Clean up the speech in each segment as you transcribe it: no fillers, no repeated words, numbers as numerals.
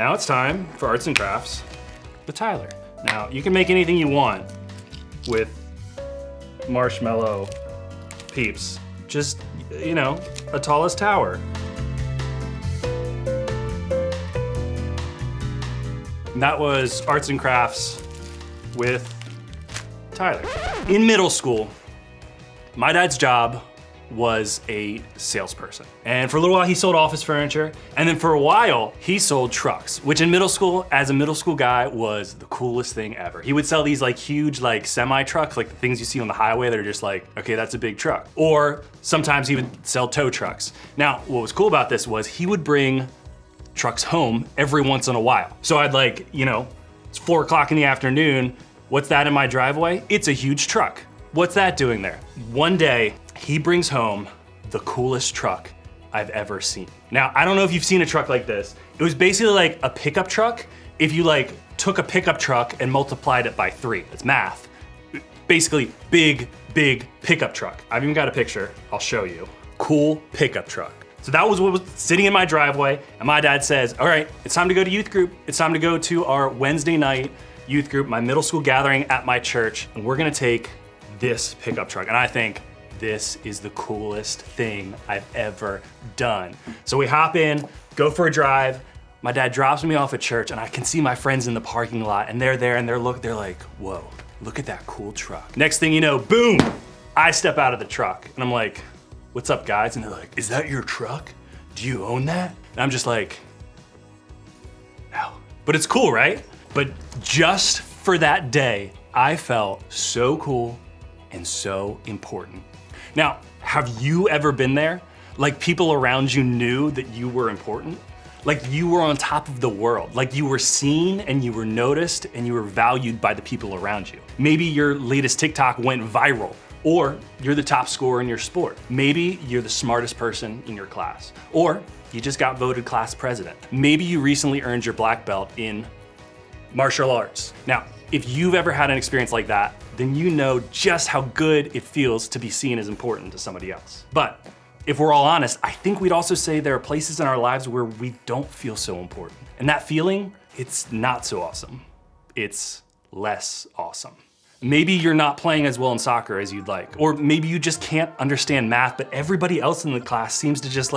Now it's time for arts and crafts with Tyler. Now, you can make anything you want with marshmallow peeps. Just, a tallest tower. And that was arts and crafts with Tyler. In middle school, my dad's job was a salesperson. And for a little while he sold office furniture, and then for a while he sold trucks, which in middle school, as a middle school guy, was the coolest thing ever. He would sell these huge semi trucks, like the things you see on the highway that are just okay, that's a big truck. Or sometimes he would sell tow trucks. Now, what was cool about this was he would bring trucks home every once in a while. So I'd it's 4 o'clock in the afternoon. What's that in my driveway? It's a huge truck. What's that doing there? One day, he brings home the coolest truck I've ever seen. Now, I don't know if you've seen a truck like this. It was basically like a pickup truck if you took a pickup truck and multiplied it by 3. It's math. Basically, big pickup truck. I've even got a picture, I'll show you. Cool pickup truck. So that was what was sitting in my driveway, and my dad says, all right, it's time to go to youth group. It's time to go to our Wednesday night youth group, my middle school gathering at my church, and we're gonna take this pickup truck. And I think, this is the coolest thing I've ever done. So we hop in, go for a drive. My dad drops me off at church, and I can see my friends in the parking lot, and they're there, and they're like, whoa, look at that cool truck. Next thing you know, boom, I step out of the truck, and I'm like, what's up, guys? And they're like, is that your truck? Do you own that? And I'm just like, no. But it's cool, right? But just for that day, I felt so cool and so important. Now, have you ever been there? People around you knew that you were important? You were on top of the world. You were seen and you were noticed and you were valued by the people around you. Maybe your latest TikTok went viral, or you're the top scorer in your sport. Maybe you're the smartest person in your class, or you just got voted class president. Maybe you recently earned your black belt in martial arts. Now, if you've ever had an experience like that, then you know just how good it feels to be seen as important to somebody else. But if we're all honest, I think we'd also say there are places in our lives where we don't feel so important. And that feeling, it's not so awesome. It's less awesome. Maybe you're not playing as well in soccer as you'd like, or maybe you just can't understand math, but everybody else in the class seems to just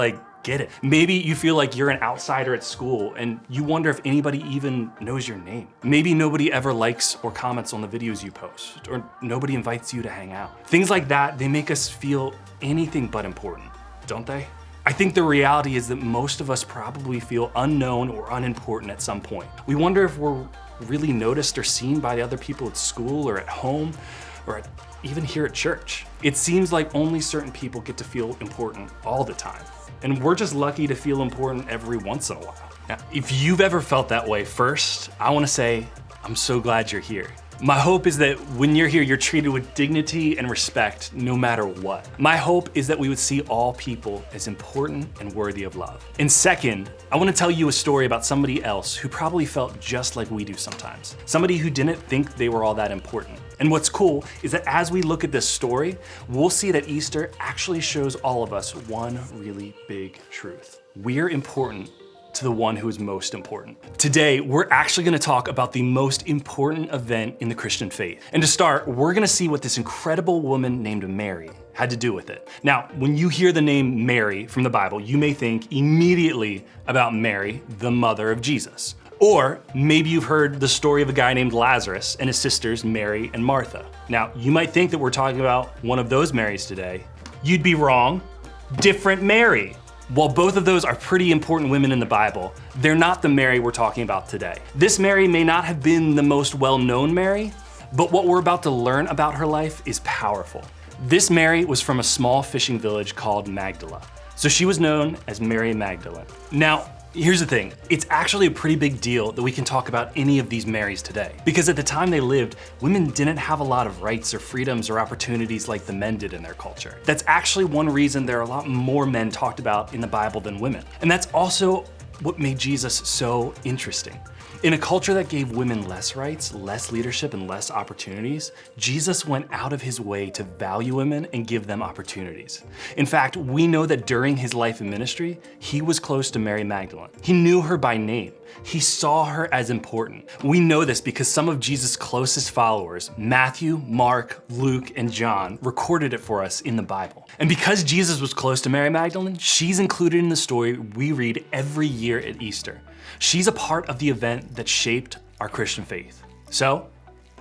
get it. Maybe you feel like you're an outsider at school and you wonder if anybody even knows your name. Maybe nobody ever likes or comments on the videos you post, or nobody invites you to hang out. Things like that, they make us feel anything but important, don't they? I think the reality is that most of us probably feel unknown or unimportant at some point. We wonder if we're really noticed or seen by the other people at school or at home or even here at church. It seems like only certain people get to feel important all the time. And we're just lucky to feel important every once in a while. Now, if you've ever felt that way, first, I wanna say, I'm so glad you're here. My hope is that when you're here, you're treated with dignity and respect no matter what. My hope is that we would see all people as important and worthy of love. And second, I wanna tell you a story about somebody else who probably felt just like we do sometimes. Somebody who didn't think they were all that important. And what's cool is that as we look at this story, we'll see that Easter actually shows all of us one really big truth. We're important to the one who is most important. Today, we're actually gonna talk about the most important event in the Christian faith. And to start, we're gonna see what this incredible woman named Mary had to do with it. Now, when you hear the name Mary from the Bible, you may think immediately about Mary, the mother of Jesus. Or maybe you've heard the story of a guy named Lazarus and his sisters, Mary and Martha. Now, you might think that we're talking about one of those Marys today. You'd be wrong. Different Mary. While both of those are pretty important women in the Bible, they're not the Mary we're talking about today. This Mary may not have been the most well-known Mary, but what we're about to learn about her life is powerful. This Mary was from a small fishing village called Magdala, so she was known as Mary Magdalene. Now, here's the thing, it's actually a pretty big deal that we can talk about any of these Marys today. Because at the time they lived, women didn't have a lot of rights or freedoms or opportunities like the men did in their culture. That's actually one reason there are a lot more men talked about in the Bible than women. And that's also what made Jesus so interesting. In a culture that gave women less rights, less leadership, and less opportunities, Jesus went out of his way to value women and give them opportunities. In fact, we know that during his life and ministry, he was close to Mary Magdalene. He knew her by name. He saw her as important. We know this because some of Jesus' closest followers, Matthew, Mark, Luke, and John, recorded it for us in the Bible. And because Jesus was close to Mary Magdalene, she's included in the story we read every year at Easter. She's a part of the event that shaped our Christian faith. So,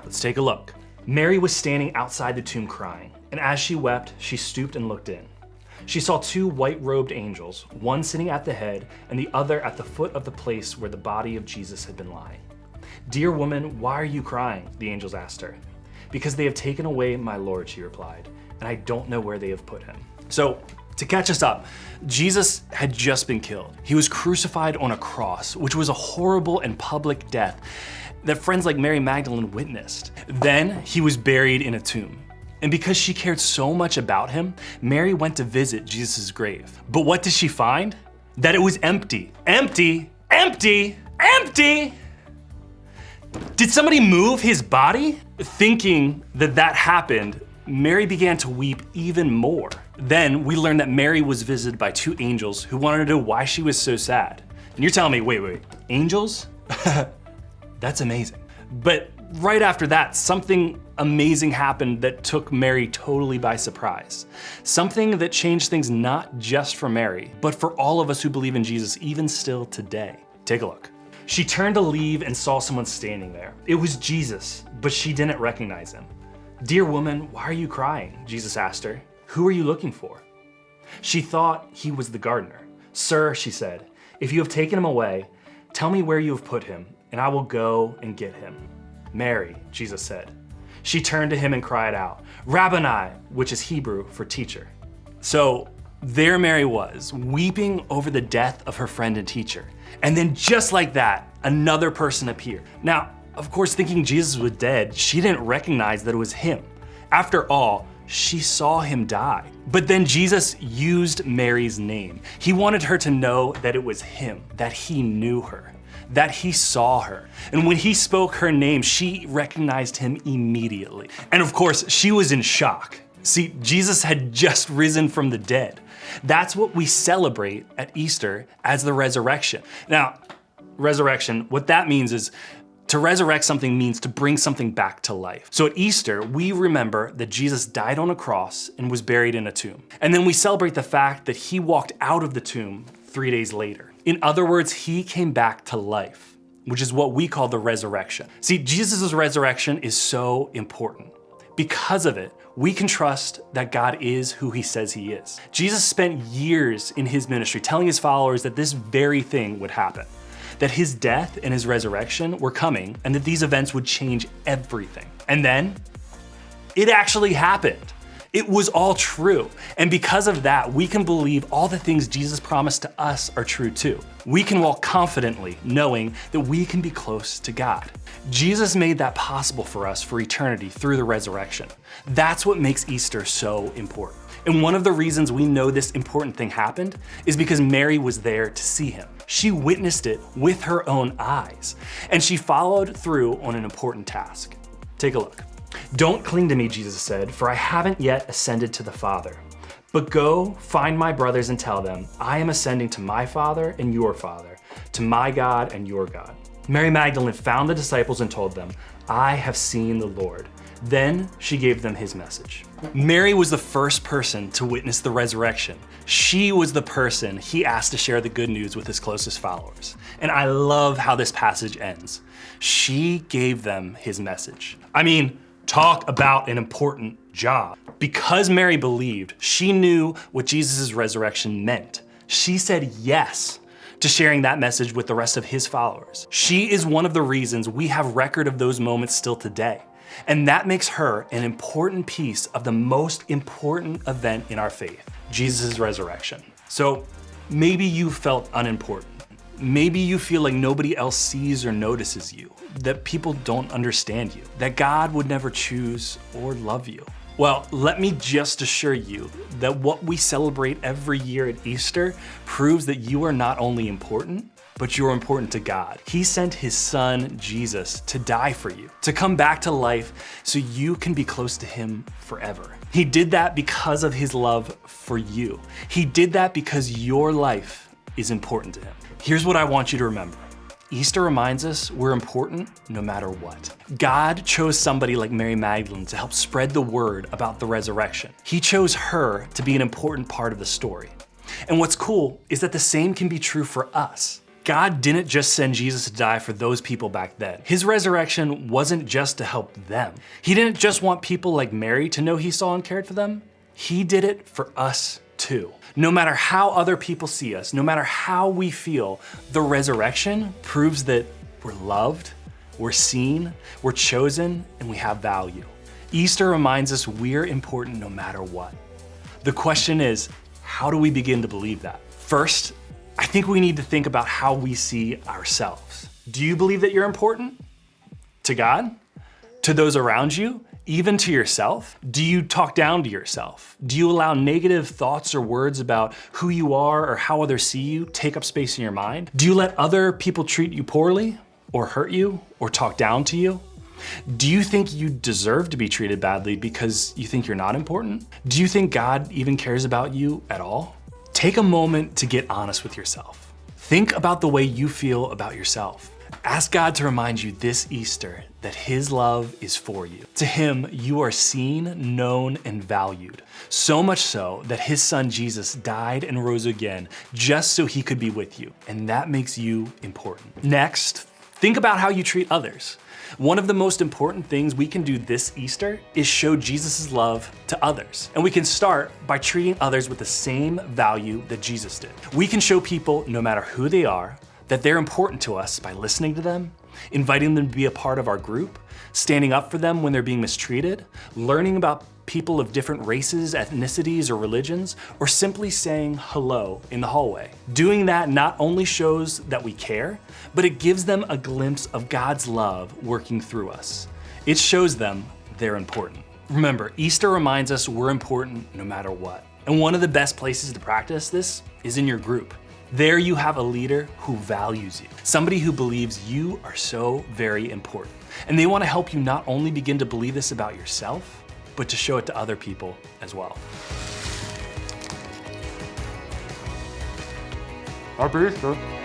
let's take a look. Mary was standing outside the tomb crying, and as she wept, she stooped and looked in. She saw two white-robed angels, one sitting at the head and the other at the foot of the place where the body of Jesus had been lying. "Dear woman, why are you crying?" the angels asked her. "Because they have taken away my Lord," she replied, "and I don't know where they have put him." So, to catch us up, Jesus had just been killed. He was crucified on a cross, which was a horrible and public death that friends like Mary Magdalene witnessed. Then he was buried in a tomb. And because she cared so much about him, Mary went to visit Jesus' grave. But what did she find? That it was empty. Empty, empty, empty! Did somebody move his body? Thinking that that happened, Mary began to weep even more. Then we learned that Mary was visited by two angels who wanted to know why she was so sad. And you're telling me, wait, angels? That's amazing. But right after that, something amazing happened that took Mary totally by surprise. Something that changed things not just for Mary, but for all of us who believe in Jesus even still today. Take a look. She turned to leave and saw someone standing there. It was Jesus, but she didn't recognize him. "Dear woman, why are you crying?" Jesus asked her. "Who are you looking for?" She thought he was the gardener. "Sir," she said, "if you have taken him away, tell me where you have put him, and I will go and get him." "Mary," Jesus said. She turned to him and cried out, "Rabboni," which is Hebrew for teacher. So there Mary was, weeping over the death of her friend and teacher. And then just like that, another person appeared. Now, of course, thinking Jesus was dead, she didn't recognize that it was him. After all, she saw him die. But then Jesus used Mary's name. He wanted her to know that it was him, that he knew her, that he saw her. And when he spoke her name, she recognized him immediately. And of course, she was in shock. See, Jesus had just risen from the dead. That's what we celebrate at Easter as the resurrection. Now, resurrection, what that means is to resurrect something means to bring something back to life. So at Easter, we remember that Jesus died on a cross and was buried in a tomb. And then we celebrate the fact that he walked out of the tomb 3 days later. In other words, he came back to life, which is what we call the resurrection. See, Jesus' resurrection is so important. Because of it, we can trust that God is who he says he is. Jesus spent years in his ministry telling his followers that this very thing would happen, that his death and his resurrection were coming, and that these events would change everything. And then it actually happened. It was all true. And because of that, we can believe all the things Jesus promised to us are true too. We can walk confidently knowing that we can be close to God. Jesus made that possible for us for eternity through the resurrection. That's what makes Easter so important. And one of the reasons we know this important thing happened is because Mary was there to see him. She witnessed it with her own eyes, and she followed through on an important task. Take a look. "Don't cling to me," Jesus said, "for I haven't yet ascended to the Father. But go, find my brothers and tell them, I am ascending to my Father and your Father, to my God and your God." Mary Magdalene found the disciples and told them, "I have seen the Lord." Then she gave them his message. Mary was the first person to witness the resurrection. She was the person he asked to share the good news with his closest followers. And I love how this passage ends. She gave them his message. I mean, talk about an important job. Because Mary believed, she knew what Jesus' resurrection meant. She said yes to sharing that message with the rest of his followers. She is one of the reasons we have record of those moments still today. And that makes her an important piece of the most important event in our faith, Jesus' resurrection. So maybe you felt unimportant. Maybe you feel like nobody else sees or notices you, that people don't understand you, that God would never choose or love you. Well, let me just assure you that what we celebrate every year at Easter proves that you are not only important, but you're important to God. He sent his son, Jesus, to die for you, to come back to life so you can be close to him forever. He did that because of his love for you. He did that because your life is important to him. Here's what I want you to remember. Easter reminds us we're important no matter what. God chose somebody like Mary Magdalene to help spread the word about the resurrection. He chose her to be an important part of the story. And what's cool is that the same can be true for us. God didn't just send Jesus to die for those people back then. His resurrection wasn't just to help them. He didn't just want people like Mary to know he saw and cared for them. He did it for us too. No matter how other people see us, no matter how we feel, the resurrection proves that we're loved, we're seen, we're chosen, and we have value. Easter reminds us we're important no matter what. The question is, how do we begin to believe that? First, I think we need to think about how we see ourselves. Do you believe that you're important? To God? To those around you? Even to yourself? Do you talk down to yourself? Do you allow negative thoughts or words about who you are or how others see you take up space in your mind? Do you let other people treat you poorly or hurt you or talk down to you? Do you think you deserve to be treated badly because you think you're not important? Do you think God even cares about you at all? Take a moment to get honest with yourself. Think about the way you feel about yourself. Ask God to remind you this Easter that his love is for you. To him, you are seen, known, and valued. So much so that his son Jesus died and rose again just so he could be with you. And that makes you important. Next, think about how you treat others. One of the most important things we can do this Easter is show Jesus' love to others. And we can start by treating others with the same value that Jesus did. We can show people, no matter who they are, that they're important to us by listening to them, inviting them to be a part of our group, standing up for them when they're being mistreated, learning about people of different races, ethnicities, or religions, or simply saying hello in the hallway. Doing that not only shows that we care, but it gives them a glimpse of God's love working through us. It shows them they're important. Remember, Easter reminds us we're important no matter what. And one of the best places to practice this is in your group. There you have a leader who values you, somebody who believes you are so very important. And they want to help you not only begin to believe this about yourself, but to show it to other people as well. Happy Easter.